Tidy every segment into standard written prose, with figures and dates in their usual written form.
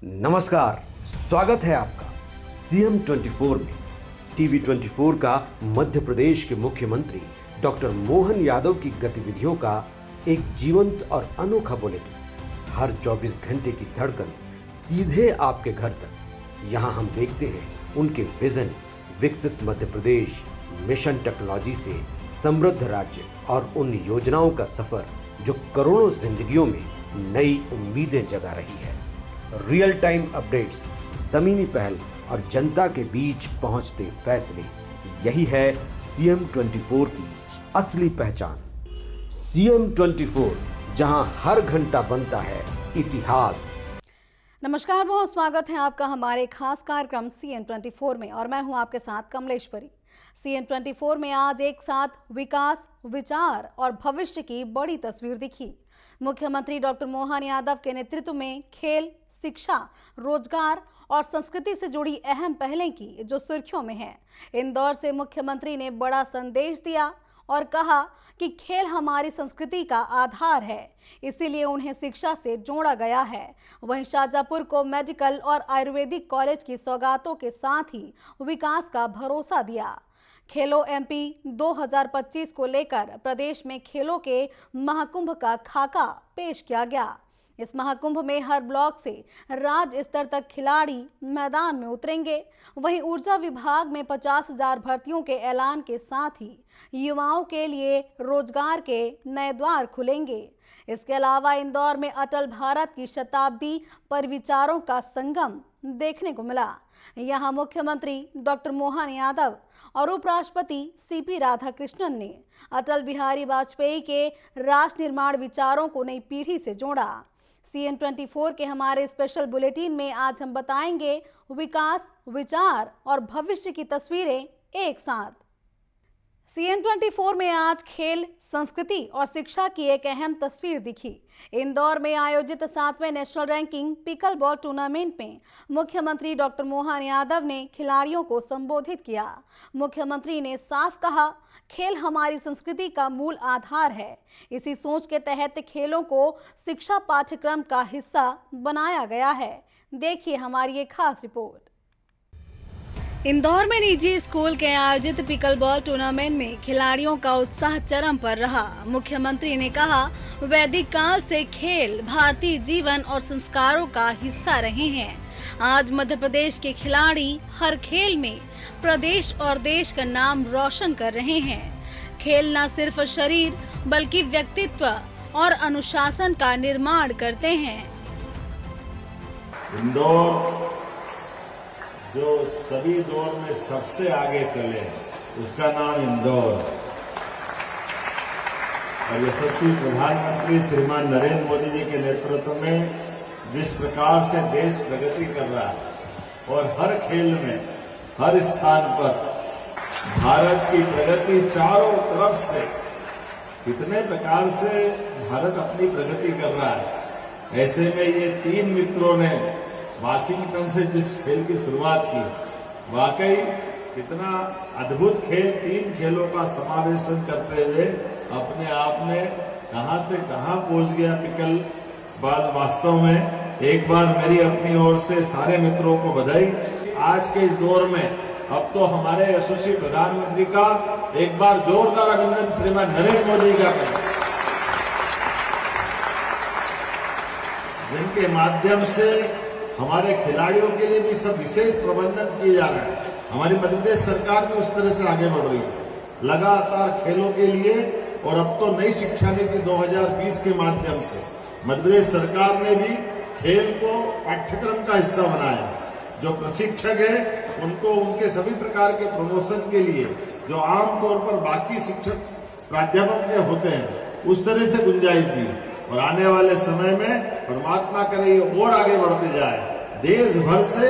नमस्कार, स्वागत है आपका सीएम 24 में। टीवी 24 का मध्य प्रदेश के मुख्यमंत्री डॉक्टर मोहन यादव की गतिविधियों का एक जीवंत और अनोखा बुलेटिन। हर 24 घंटे की धड़कन सीधे आपके घर तक। यहाँ हम देखते हैं उनके विजन, विकसित मध्य प्रदेश, मिशन टेक्नोलॉजी से समृद्ध राज्य और उन योजनाओं का सफर जो करोड़ों जिंदगियों में नई उम्मीदें जगा रही है। रियल टाइम अपडेट्स, जमीनी पहल और जनता के बीच पहुंचते फैसले, यही है सीएम 24 की असली पहचान। सीएम 24, जहां हर घंटा बनता है इतिहास। नमस्कार, बहुत स्वागत है आपका हमारे खास कार्यक्रम सीएम 24 में और मैं हूं आपके साथ कमलेश्वरी। सीएम 24 में आज एक साथ विकास, विचार और भविष्य की बड़ी तस्वीर दिखी। मुख्यमंत्री डॉक्टर मोहन यादव के नेतृत्व में खेल, शिक्षा, रोजगार और संस्कृति से जुड़ी अहम पहलें की जो सुर्खियों में है। इंदौर से मुख्यमंत्री ने बड़ा संदेश दिया और कहा कि खेल हमारी संस्कृति का आधार है, इसीलिए उन्हें शिक्षा से जोड़ा गया है। वहीं शाजापुर को मेडिकल और आयुर्वेदिक कॉलेज की सौगातों के साथ ही विकास का भरोसा दिया। खेलो एमपी 2025 को लेकर प्रदेश में खेलों के महाकुंभ का खाका पेश किया गया। इस महाकुंभ में हर ब्लॉक से राज्य स्तर तक खिलाड़ी मैदान में उतरेंगे। वहीं ऊर्जा विभाग में 50,000 भर्तियों के ऐलान के साथ ही युवाओं के लिए रोजगार के नए द्वार खुलेंगे। इसके अलावा इंदौर में अटल भारत की शताब्दी पर विचारों का संगम देखने को मिला। यहाँ मुख्यमंत्री डॉक्टर मोहन यादव और उपराष्ट्रपति सीपी राधाकृष्णन ने अटल बिहारी वाजपेयी के राष्ट्र निर्माण विचारों को नई पीढ़ी से जोड़ा। सीएम 24 के हमारे स्पेशल बुलेटिन में आज हम बताएंगे विकास, विचार और भविष्य की तस्वीरें एक साथ। सीएम 24 में आज खेल, संस्कृति और शिक्षा की एक अहम तस्वीर दिखी। इंदौर में आयोजित 7वें national ranking pickle ball tournament में मुख्यमंत्री डॉक्टर मोहन यादव ने खिलाड़ियों को संबोधित किया। मुख्यमंत्री ने साफ कहा, खेल हमारी संस्कृति का मूल आधार है। इसी सोच के तहत खेलों को शिक्षा पाठ्यक्रम का हिस्सा बनाया गया है। देखिए हमारी ये खास रिपोर्ट। इंदौर में निजी स्कूल के आयोजित पिकल बॉल टूर्नामेंट में खिलाड़ियों का उत्साह चरम पर रहा। मुख्यमंत्री ने कहा, वैदिक काल से खेल भारतीय जीवन और संस्कारों का हिस्सा रहे हैं। आज मध्य प्रदेश के खिलाड़ी हर खेल में प्रदेश और देश का नाम रोशन कर रहे हैं। खेल न सिर्फ शरीर बल्कि व्यक्तित्व और अनुशासन का निर्माण करते हैं। इंदौर जो सभी दौर में सबसे आगे चले, उसका नाम इंदौर। और यशस्वी प्रधानमंत्री श्रीमान नरेंद्र मोदी जी के नेतृत्व में जिस प्रकार से देश प्रगति कर रहा है और हर खेल में, हर स्थान पर भारत की प्रगति चारों तरफ से, कितने प्रकार से भारत अपनी प्रगति कर रहा है। ऐसे में ये तीन मित्रों ने वाशिंगटन से जिस खेल की शुरुआत की, वाकई कितना अद्भुत खेल, तीन खेलों का समावेशन करते हुए अपने आप में कहां से कहां पहुंच गया पिकल बॉल। वास्तव में एक बार मेरी अपनी ओर से सारे मित्रों को बधाई। आज के इस दौर में अब तो हमारे यशस्वी प्रधानमंत्री का एक बार जोरदार अभिनंदन श्रीमान नरेंद्र मोदी का करें, जिनके माध्यम से हमारे खिलाड़ियों के लिए भी सब विशेष प्रबंधन किए जा रहे हैं। हमारी मध्य प्रदेश सरकार भी उस तरह से आगे बढ़ रही है लगातार खेलों के लिए। और अब तो नई शिक्षा नीति 2020 के माध्यम से मध्य प्रदेश सरकार ने भी खेल को पाठ्यक्रम का हिस्सा बनाया। जो प्रशिक्षक है उनको उनके सभी प्रकार के प्रमोशन के लिए जो आमतौर पर बाकी शिक्षक प्राध्यापक के होते हैं, उस तरह से गुंजाइश दी। और आने वाले समय में परमात्मा करे ये और आगे बढ़ते जाए। देश भर से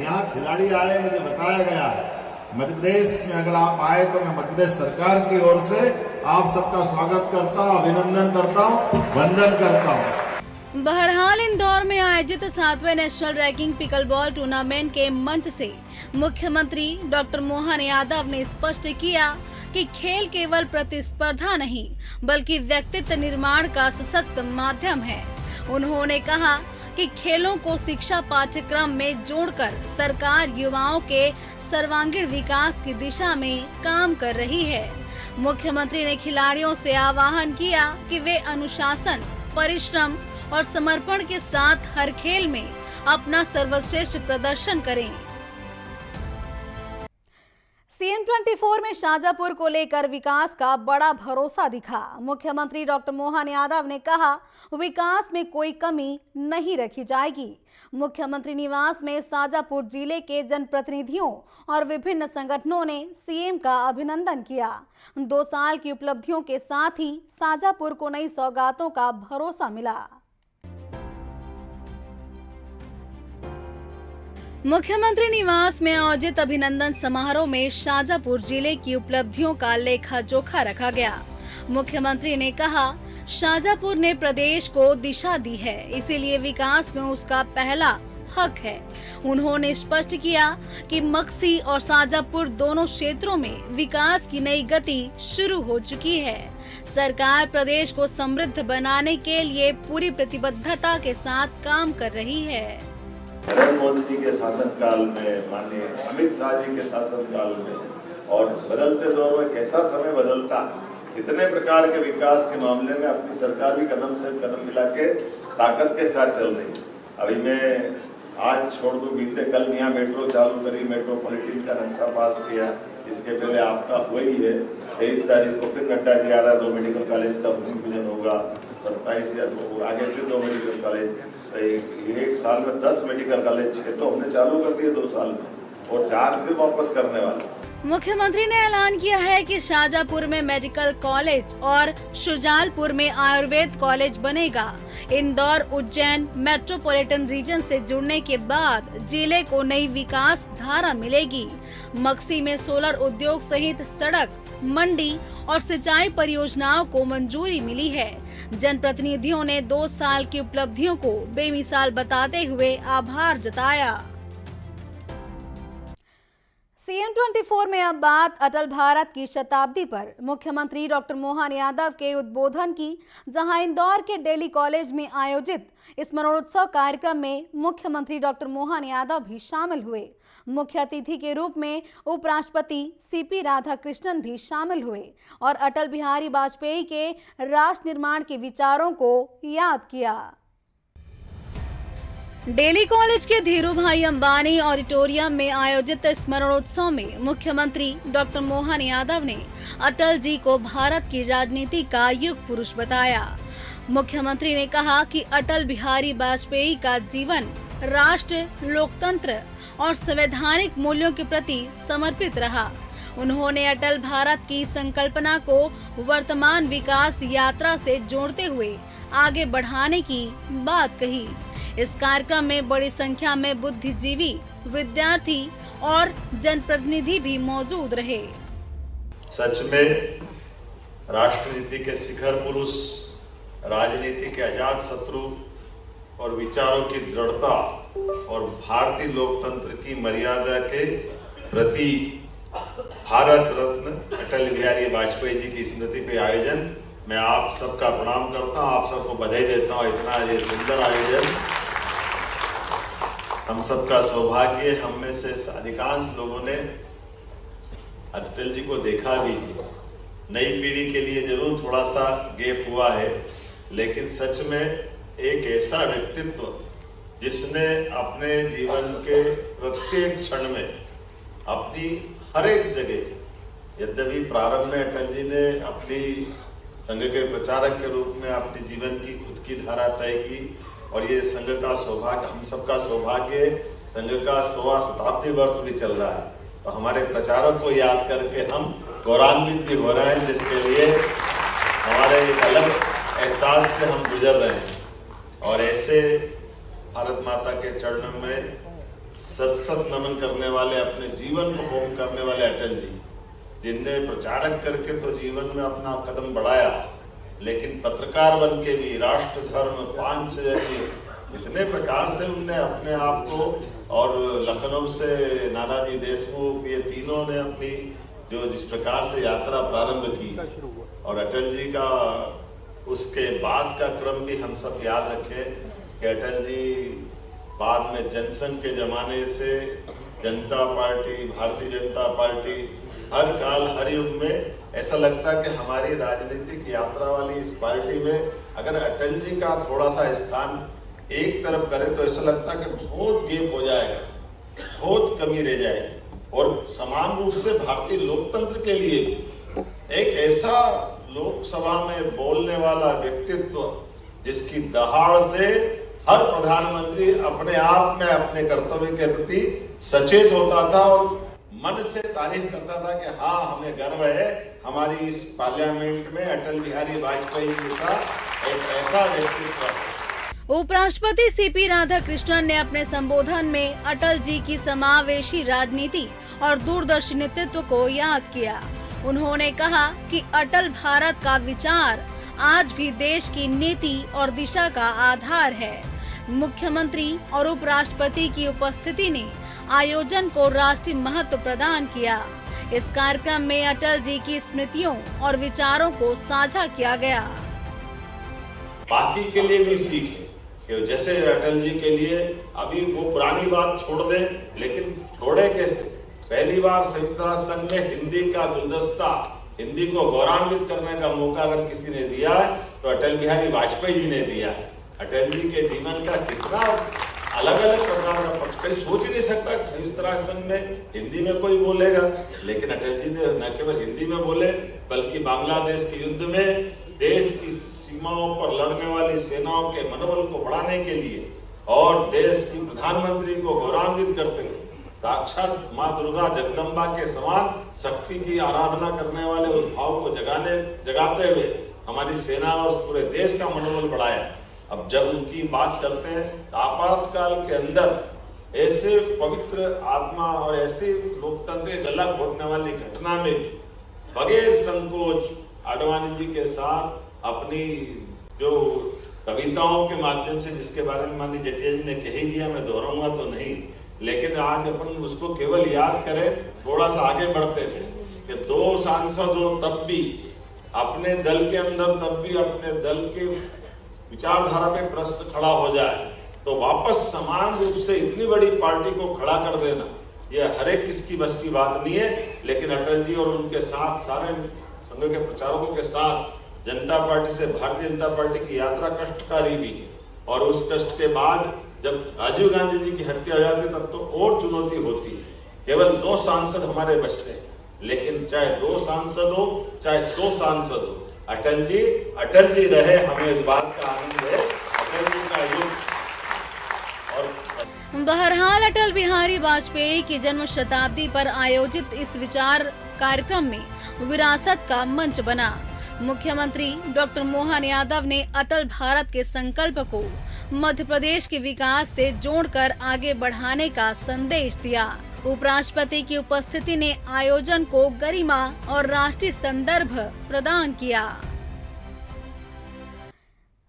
यहाँ खिलाड़ी आए, मुझे बताया गया है। मध्य प्रदेश में अगर आप आए तो मैं मध्य प्रदेश सरकार की ओर से आप सबका स्वागत करता हूँ, अभिनंदन करता हूँ, वंदन करता हूँ। बहरहाल इंदौर में आयोजित 7वें national ranking pickle ball tournament के मंच से मुख्यमंत्री डॉक्टर मोहन यादव ने स्पष्ट किया कि खेल केवल प्रतिस्पर्धा नहीं बल्कि व्यक्तित्व निर्माण का सशक्त माध्यम है। उन्होंने कहा कि खेलों को शिक्षा पाठ्यक्रम में जोड़कर सरकार युवाओं के सर्वांगीण विकास की दिशा में काम कर रही है। मुख्यमंत्री ने खिलाड़ियों से आह्वान किया कि वे अनुशासन, परिश्रम और समर्पण के साथ हर खेल में अपना सर्वश्रेष्ठ प्रदर्शन करें। CM24 में शाजापुर को लेकर विकास का बड़ा भरोसा दिखा। मुख्यमंत्री डॉक्टर मोहन यादव ने कहा, विकास में कोई कमी नहीं रखी जाएगी। मुख्यमंत्री निवास में शाजापुर जिले के जनप्रतिनिधियों और विभिन्न संगठनों ने सीएम का अभिनंदन किया। 2 साल की उपलब्धियों के साथ ही शाजापुर को नई सौगातों का भरोसा मिला। मुख्यमंत्री निवास में आयोजित अभिनंदन समारोह में शाजापुर जिले की उपलब्धियों का लेखा जोखा रखा गया। मुख्यमंत्री ने कहा, शाजापुर ने प्रदेश को दिशा दी है, इसीलिए विकास में उसका पहला हक है। उन्होंने स्पष्ट किया कि मक्सी और शाजापुर दोनों क्षेत्रों में विकास की नई गति शुरू हो चुकी है। सरकार प्रदेश को समृद्ध बनाने के लिए पूरी प्रतिबद्धता के साथ काम कर रही है। नरेंद्र मोदी जी के शासनकाल में, माननीय अमित शाह जी के शासनकाल में और बदलते दौर में कैसा समय बदलता, कितने प्रकार के विकास के मामले में अपनी सरकार भी कदम से कदम मिला के ताकत के साथ चल रही। अभी मैं आज छोड़ दूं, बीते कल यहाँ मेट्रो चालू करी, मेट्रोपॉलिटन का नक्शा पास किया। इसके पहले आपका हुआ ही है। 23 तारीख को फिर नड्डा जी आ रहा, 2 मेडिकल कॉलेज का भूमि पूजन होगा। 27 या तो आगे फिर 2 मेडिकल कॉलेज। एक साल में 10 मेडिकल कॉलेज, 6 तो हमने चालू कर दिए 2 साल में और 4 फिर वापस करने वाले। मुख्यमंत्री ने ऐलान किया है कि शाजापुर में मेडिकल कॉलेज और शुजालपुर में आयुर्वेद कॉलेज बनेगा। इंदौर उज्जैन मेट्रोपॉलिटन रीजन से जुड़ने के बाद जिले को नई विकास धारा मिलेगी। मक्सी में सोलर उद्योग सहित सड़क, मंडी और सिंचाई परियोजनाओं को मंजूरी मिली है। जनप्रतिनिधियों ने 2 साल की उपलब्धियों को बेमिसाल बताते हुए आभार जताया। CM24 में अब बात अटल भारत की शताब्दी पर मुख्यमंत्री डॉक्टर मोहन यादव के उद्बोधन की, जहां इंदौर के डेली कॉलेज में आयोजित स्मरणोत्सव कार्यक्रम में मुख्यमंत्री डॉक्टर मोहन यादव भी शामिल हुए। मुख्य अतिथि के रूप में उपराष्ट्रपति CP राधाकृष्णन भी शामिल हुए और अटल बिहारी वाजपेयी के राष्ट्र निर्माण के विचारों को याद किया। डेली कॉलेज के धीरू भाई अंबानी ऑडिटोरियम में आयोजित स्मरणोत्सव में मुख्यमंत्री डॉक्टर मोहन यादव ने अटल जी को भारत की राजनीति का युग पुरुष बताया। मुख्यमंत्री ने कहा कि अटल बिहारी वाजपेयी का जीवन राष्ट्र, लोकतंत्र और संवैधानिक मूल्यों के प्रति समर्पित रहा। उन्होंने अटल भारत की संकल्पना को वर्तमान विकास यात्रा से जोड़ते हुए आगे बढ़ाने की बात कही। इस कार्यक्रम में बड़ी संख्या में बुद्धिजीवी, विद्यार्थी और जनप्रतिनिधि भी मौजूद रहे। सच में राष्ट्रनीति के शिखर पुरुष, राजनीति के अजात शत्रु और विचारों की दृढ़ता और भारतीय लोकतंत्र की मर्यादा के प्रति भारत रत्न अटल बिहारी वाजपेयी जी की स्मृति पे आयोजन, मैं आप सबका प्रणाम करता हूँ, आप सबको बधाई देता हूँ। इतना ये सुंदर आयोजन, हम सबका सौभाग्य। हम में से अधिकांश लोगों ने अटल जी को देखा भी है। नई पीढ़ी के लिए जरूर थोड़ा सा गैप हुआ है, लेकिन सच में एक ऐसा व्यक्तित्व जिसने अपने जीवन के प्रत्येक क्षण में अपनी हर एक जगह, यद्यपि प्रारंभ में अटल जी ने अपनी संघ के प्रचारक के रूप में अपने जीवन की खुद की धारा तय की, और ये संघ का सौभाग्य, हम सबका सौभाग्य, संघ का 100वां शताब्दी वर्ष भी चल रहा है, तो हमारे प्रचारक को याद करके हम गौरवान्वित भी हो रहे हैं, जिसके लिए हमारे एक अलग एहसास से हम गुजर रहे हैं। और ऐसे भारत माता के चरणों में सत सत नमन करने वाले, अपने जीवन को होम करने वाले अटल जी, जिनने प्रचारक करके तो जीवन में अपना कदम बढ़ाया, लेकिन पत्रकार बन के भी राष्ट्र, धर्म, पांच जैसे इतने प्रकार से उनने अपने आप को, और लखनऊ से नानाजी देशमुख, ये तीनों ने अपनी जो जिस प्रकार से यात्रा प्रारंभ की, और अटल जी का उसके बाद का क्रम भी हम सब याद रखें कि अटल जी बाद में जनसंघ के जमाने से जनता पार्टी, भारतीय जनता पार्टी हर काल हर युग में ऐसा लगता है कि हमारी राजनीतिक यात्रा वाली इस पार्टी में अगर अटल जी का थोड़ा सा स्थान एक तरफ करे तो ऐसा लगता है कि बहुत गैप हो जाएगा, बहुत कमी रह जाएगी। और समान रूप से भारतीय लोकतंत्र के लिए एक ऐसा लोकसभा में बोलने वाला व्यक्तित्व जिसकी दहाड़ से हर प्रधानमंत्री अपने आप में अपने कर्तव्य के प्रति सचेत होता था और मन से तारीफ करता था कि हाँ, हमें गर्व है हमारी इस पार्लियामेंट में अटल बिहारी वाजपेयी जी का एक ऐसा व्यक्तित्व है। उपराष्ट्रपति सीपी राधाकृष्णन ने अपने संबोधन में अटल जी की समावेशी राजनीति और दूरदर्शी नेतृत्व को याद किया। उन्होंने कहा कि अटल भारत का विचार आज भी देश की नीति और दिशा का आधार है। मुख्यमंत्री और उपराष्ट्रपति की उपस्थिति ने आयोजन को राष्ट्रीय महत्व प्रदान किया। इस कार्यक्रम में अटल जी की स्मृतियों और विचारों को साझा किया गया। बाकी के लिए भी सीख है कि जैसे अटल जी के लिए अभी वो पुरानी बात छोड़ दे, लेकिन छोड़े कैसे? पहली बार संयुक्त राष्ट्र संघ में हिंदी का गुलदस्ता, हिंदी को गौरवान्वित करने का मौका अगर किसी ने दिया है तो अटल बिहारी वाजपेयी जी ने दिया है। अटल जी के जीवन का कितना अलग अलग प्रकार का पक्ष, कहीं सोच ही नहीं सकता कि संयुक्त राष्ट्र संघ में हिंदी में कोई बोलेगा, लेकिन अटल जी ने न केवल हिंदी में बोले बल्कि बांग्लादेश के युद्ध में देश की सीमाओं पर लड़ने वाली सेनाओं के मनोबल को बढ़ाने के लिए और देश की प्रधानमंत्री को गौरवान्वित करते हुए साक्षात माँ दुर्गा जगदम्बा के समान शक्ति की आराधना करने वाले उस भाव को जगाते हुए हमारी सेना और पूरे देश का मनोबल बढ़ाया। अब जब उनकी बात करते हैं तो आपातकाल के अंदर ऐसे पवित्र आत्मा और ऐसे लोकतंत्र के गला घोटने वाली घटना में बगैर संकोच आडवाणी जी के साथ अपनी जो कविताओं के माध्यम से, जिसके बारे में माननीय जेटली जी ने कह ही दिया, मैं दोहराऊंगा तो नहीं, लेकिन आज अपन उसको केवल याद करें, थोड़ा सा आगे बढ़ते थे कि 2 सांसद हो तब भी अपने दल के अंदर, तब भी अपने दल के विचारधारा पे प्रश्न खड़ा हो जाए तो वापस समान रूप से इतनी बड़ी पार्टी को खड़ा कर देना, यह हर एक किसकी बस की बात नहीं है। लेकिन अटल जी और उनके साथ सारे संघ के प्रचारकों के साथ जनता पार्टी से भारतीय जनता पार्टी की यात्रा कष्टकारी भी, और उस कष्ट के बाद जब राजीव गांधी जी की हत्या हो जाती तब तो और चुनौती होती है। केवल 2 सांसद हमारे बचते हैं, लेकिन चाहे 2 सांसद हो चाहे 100 सांसद हो, अटल जी रहे, हमें इस बात का आनंद है। अटल जी का युग और बहरहाल अटल बिहारी वाजपेयी की जन्म शताब्दी पर आयोजित इस विचार कार्यक्रम में विरासत का मंच बना। मुख्यमंत्री डॉक्टर मोहन यादव ने अटल भारत के संकल्प को मध्य प्रदेश के विकास से जोड़कर आगे बढ़ाने का संदेश दिया। उपराष्ट्रपति की उपस्थिति ने आयोजन को गरिमा और राष्ट्रीय संदर्भ प्रदान किया।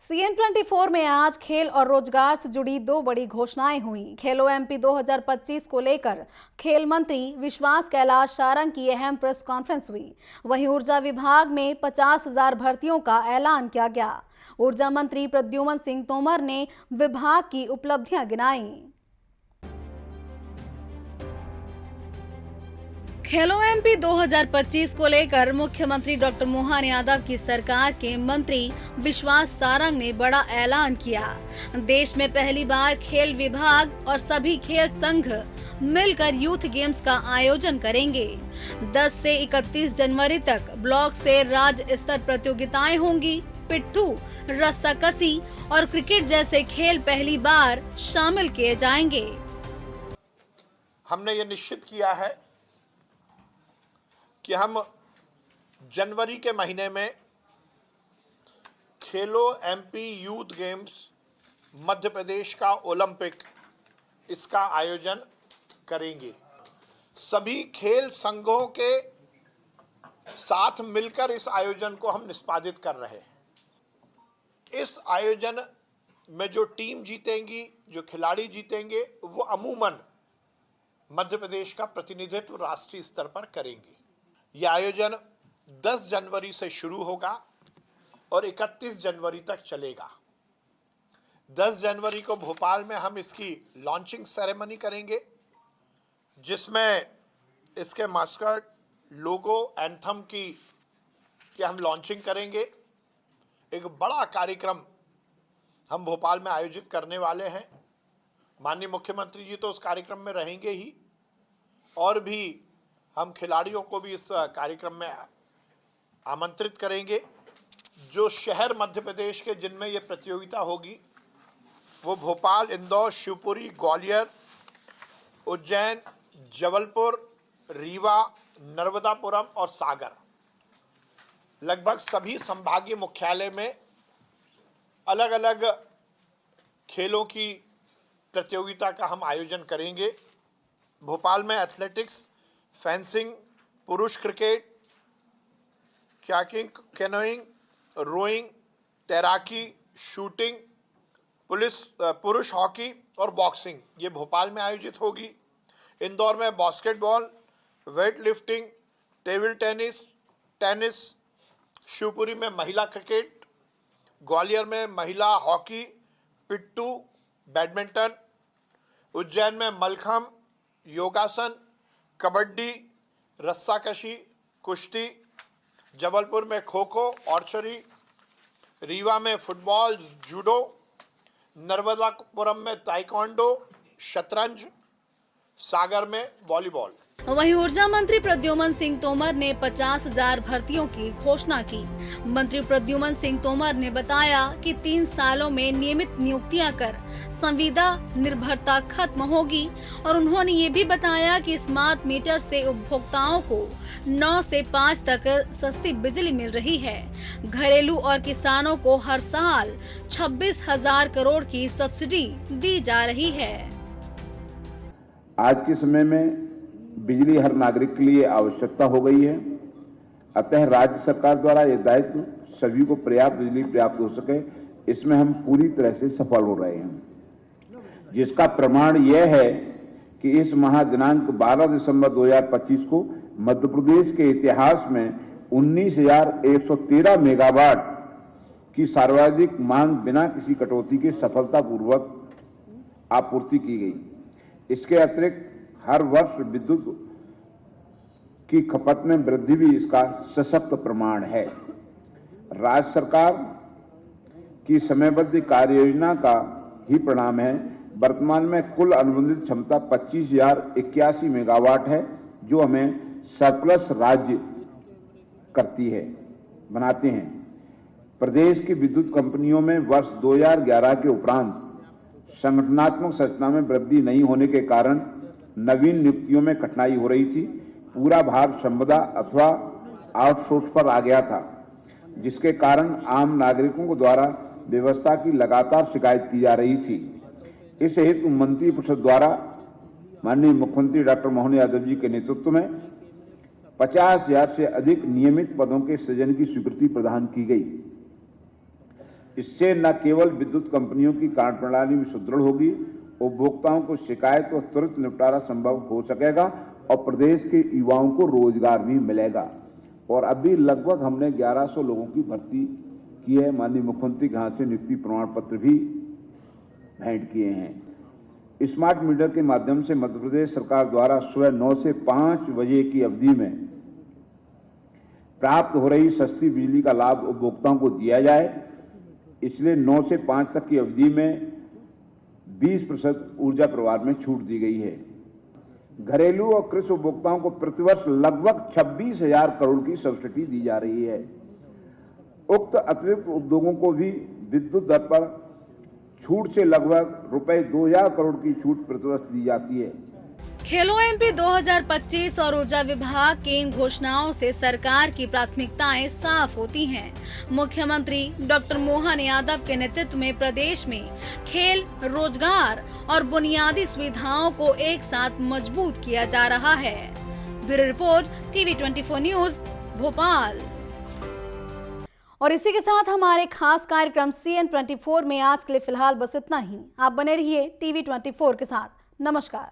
CN24 में आज खेल और रोजगार से जुड़ी 2 बड़ी घोषणाएं हुई। खेलो एमपी 2025 को लेकर खेल मंत्री विश्वास कैलाश सारंग की अहम प्रेस कॉन्फ्रेंस हुई। वहीं ऊर्जा विभाग में 50,000 भर्तियों का ऐलान किया गया। ऊर्जा मंत्री प्रद्युमन सिंह तोमर ने विभाग की उपलब्धियां गिनाई। खेलो एमपी 2025 को लेकर मुख्यमंत्री डॉक्टर मोहन यादव की सरकार के मंत्री विश्वास सारंग ने बड़ा ऐलान किया। देश में पहली बार खेल विभाग और सभी खेल संघ मिलकर यूथ गेम्स का आयोजन करेंगे। 10 से 31 जनवरी तक ब्लॉक से राज्य स्तर प्रतियोगिताएं होंगी। पिट्ठू, रस्साकसी और क्रिकेट जैसे खेल पहली बार शामिल किए जाएंगे। हमने ये निश्चित किया है कि हम जनवरी के महीने में खेलो MP youth games, Madhya Pradesh का ओलंपिक, इसका आयोजन करेंगे। सभी खेल संघों के साथ मिलकर इस आयोजन को हम निष्पादित कर रहे हैं। इस आयोजन में जो टीम जीतेंगी, जो खिलाड़ी जीतेंगे, वो अमूमन मध्य प्रदेश का प्रतिनिधित्व राष्ट्रीय स्तर पर करेंगे। यह आयोजन 10 जनवरी से शुरू होगा और 31 जनवरी तक चलेगा। 10 जनवरी को भोपाल में हम इसकी लॉन्चिंग सेरेमनी करेंगे, जिसमें इसके मास्कट, लोगो, एंथम की हम लॉन्चिंग करेंगे। एक बड़ा कार्यक्रम हम भोपाल में आयोजित करने वाले हैं। माननीय मुख्यमंत्री जी तो उस कार्यक्रम में रहेंगे ही, और भी हम खिलाड़ियों को भी इस कार्यक्रम में आमंत्रित करेंगे। जो शहर मध्य प्रदेश के जिनमें ये प्रतियोगिता होगी वो भोपाल, इंदौर, शिवपुरी, ग्वालियर, उज्जैन, जबलपुर, रीवा, नर्मदापुरम और सागर, लगभग सभी संभागीय मुख्यालय में अलग अलग खेलों की प्रतियोगिता का हम आयोजन करेंगे। भोपाल में एथलेटिक्स, फेंसिंग, पुरुष क्रिकेट, कयाकिंग, कैनोइंग, रोइंग, तैराकी, शूटिंग, पुरुष हॉकी और बॉक्सिंग ये भोपाल में आयोजित होगी। इंदौर में basketball, weight lifting, table tennis, tennis, Shivpuri में महिला क्रिकेट, ग्वालियर में महिला हॉकी, पिट्टू, बैडमिंटन, उज्जैन में मलखम, योगासन, कबड्डी, रस्साकशी, कुश्ती, जबलपुर में खो खो, आर्चरी, रीवा में फुटबॉल, जूडो, नर्मदापुरम में ताइक्वांडो, शतरंज, सागर में वॉलीबॉल। वहीं ऊर्जा मंत्री प्रद्युमन सिंह तोमर ने 50,000 भर्तियों की घोषणा की। मंत्री प्रद्युमन सिंह तोमर ने बताया कि 3 सालों में नियमित नियुक्तियां कर संविदा निर्भरता खत्म होगी, और उन्होंने ये भी बताया कि स्मार्ट मीटर से उपभोक्ताओं को 9 से 5 तक सस्ती बिजली मिल रही है। घरेलू और किसानों को हर साल 26,000 करोड़ की सब्सिडी दी जा रही है। आज के समय में बिजली हर नागरिक के लिए आवश्यकता हो गई है, अतः राज्य सरकार द्वारा यह दायित्व सभी को पर्याप्त बिजली प्राप्त हो सके, इसमें हम पूरी तरह से सफल हो रहे हैं। जिसका प्रमाण यह है कि इस माह दिनांक 12 दिसंबर 2025 को मध्य प्रदेश के इतिहास में 19,113 मेगावाट की सर्वाधिक मांग बिना किसी कटौती के सफलतापूर्वक आपूर्ति की गई। इसके अतिरिक्त हर वर्ष विद्युत की खपत में वृद्धि भी इसका सशक्त प्रमाण है। राज्य सरकार की समयबद्ध कार्य योजना का ही परिणाम है। वर्तमान में कुल अनुबंधित क्षमता 25,081 मेगावाट है, जो हमें सरप्लस राज्य करती है, बनाते हैं। प्रदेश की विद्युत कंपनियों में वर्ष 2011 के उपरांत संगठनात्मक संरचना में वृद्धि नहीं होने के कारण नवीन नियुक्तियों में कठिनाई हो रही थी। पूरा भार संविदा अथवा आउटसोर्स पर आ गया था, जिसके कारण आम नागरिकों को द्वारा व्यवस्था की लगातार शिकायत की जा रही थी। इस हेतु मंत्री परिषद द्वारा माननीय मुख्यमंत्री डॉक्टर मोहन यादव जी के नेतृत्व में 50,000 से अधिक नियमित पदों के सृजन की स्वीकृति प्रदान की गई। इससे न केवल विद्युत कंपनियों की कार्यप्रणाली में सुदृढ़ होगी, उपभोक्ताओं को शिकायत और त्वरित निपटारा संभव हो सकेगा और प्रदेश के युवाओं को रोजगार भी मिलेगा। और अभी लगभग हमने 1100 लोगों की भर्ती की है। माननीय मुख्यमंत्री के हाथ से नियुक्ति प्रमाण पत्र भी भेंट किए हैं। स्मार्ट मीटर के माध्यम से मध्य प्रदेश सरकार द्वारा सुबह 9 से 5 बजे की अवधि में प्राप्त हो रही सस्ती बिजली का लाभ उपभोक्ताओं को दिया जाए। इसलिए 9 से 5 तक की अवधि में 20% ऊर्जा प्रवाह में छूट दी गई है। घरेलू और कृषि उपभोक्ताओं को प्रतिवर्ष लगभग 26,000 करोड़ की सब्सिडी दी जा रही है। उक्त अतिरिक्त उद्योगों को भी विद्युत दर पर छूट से लगभग ₹2,000 करोड़ की छूट प्रतिवर्ष दी जाती है। खेलो एमपी 2025 और ऊर्जा विभाग की इन घोषणाओं से सरकार की प्राथमिकताएं साफ होती हैं। मुख्यमंत्री डॉक्टर मोहन यादव के नेतृत्व में प्रदेश में खेल, रोजगार और बुनियादी सुविधाओं को एक साथ मजबूत किया जा रहा है। Bureau report, TV 24 news, Bhopal. और इसी के साथ हमारे खास कार्यक्रम CN 24 में आज के लिए फिलहाल बस इतना ही। आप बने रहिए टीवी 24 के साथ। नमस्कार।